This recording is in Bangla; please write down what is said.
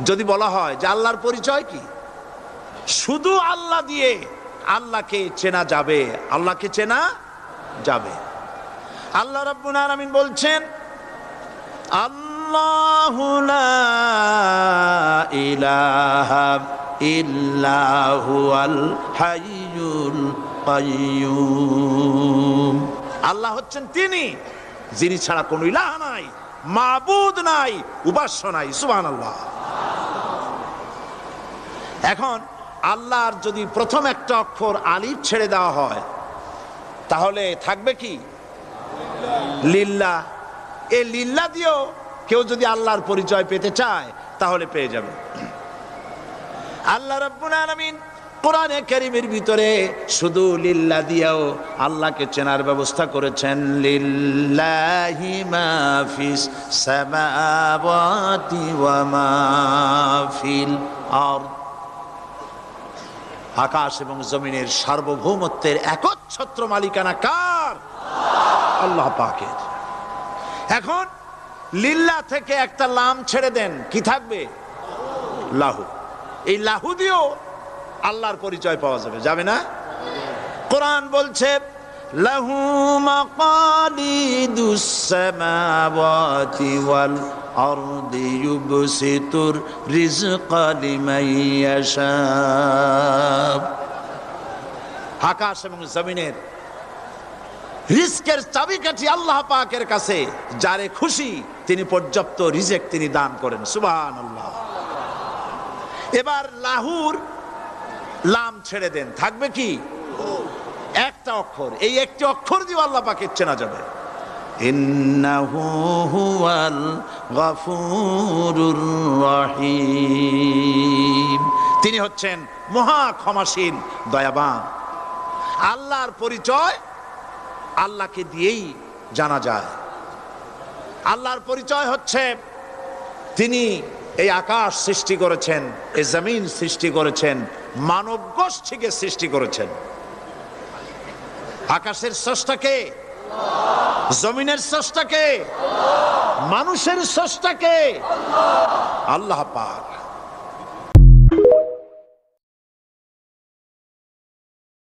যদি বলা হয় যে আল্লাহর পরিচয় কি, শুধু আল্লাহ দিয়ে আল্লাহকে চেনা যাবে, আল্লাহকে চেনা যাবে। আল্লাহ রাব্বুল আলামিন বলছেন, আল্লাহু লা ইলাহা ইল্লা হুয়াল হাইয়ুল কাইয়্যুম। আল্লাহ হচ্ছেন তিনি যিনি ছাড়া কোনো ইলাহ নাই, মাবুদ নাই, উপাস্য নাই। সুবহানাল্লাহ। এখন আল্লাহর যদি প্রথম একটা অক্ষর আলিফ ছেড়ে দেওয়া হয় তাহলে থাকবে কি? লিল্লাহ। এই লিল্লাহ দিয়েও কেউ যদি আল্লাহর পরিচয় পেতে চায় তাহলে পেয়ে যাবে। আল্লাহ রাব্বুল আলামিন কোরআনে কারীমের ভিতরে শুধু লিল্লাহ দিয়েও আল্লাহকে চেনার ব্যবস্থা করেছেন। লিল্লাহি মা ফিস সামাওয়াতি ওয়া মা ফিল আরদ। আকাশ এবং জমিনের সার্বভৌমত্বের একচ্ছত্র মালিকানা কার? আল্লাহ পাকের। এখন লিল্লাহ থেকে একটা লাম ছেড়ে দেন, কি থাকবে? লাহু। এই লাহু দিয়েও আল্লাহর পরিচয় পাওয়া যাবে, যাবে না? কোরআন বলছে, লাহু মাকালিদুস সামাওয়াতি ওয়াল আরদি ইউবসিতুর রিজকা লিমান ইয়াশা। আকাশ এবং জমিনের রিজকের চাবিকাঠি আল্লাহ পাকের কাছে, যারে খুশি তিনি পর্যাপ্ত রিজেক তিনি দান করেন। সুবহানাল্লাহ। এবার লাহুর লাম ছেড়ে দেন, থাকবে কি? একটা অক্ষর। এই একটি অক্ষর দিয়ে আল্লাহ পাকে চেনা যাবে। ইন্নাহু হুয়াল গফুরুর রহিম। তিনি হচ্ছেন মহা ক্ষমাশীল, দয়াবান। আল্লাহর পরিচয় আল্লাহকে দিয়েই জানা যায়। আল্লাহর পরিচয় হচ্ছে তিনি এই আকাশ সৃষ্টি করেছেন, এই জমিন সৃষ্টি করেছেন, মানব গোষ্ঠীকে সৃষ্টি করেছেন। আকাশের স্রষ্টাকে, জমিনের স্রষ্টাকে, মানুষের স্রষ্টাকে আল্লাহ পাক।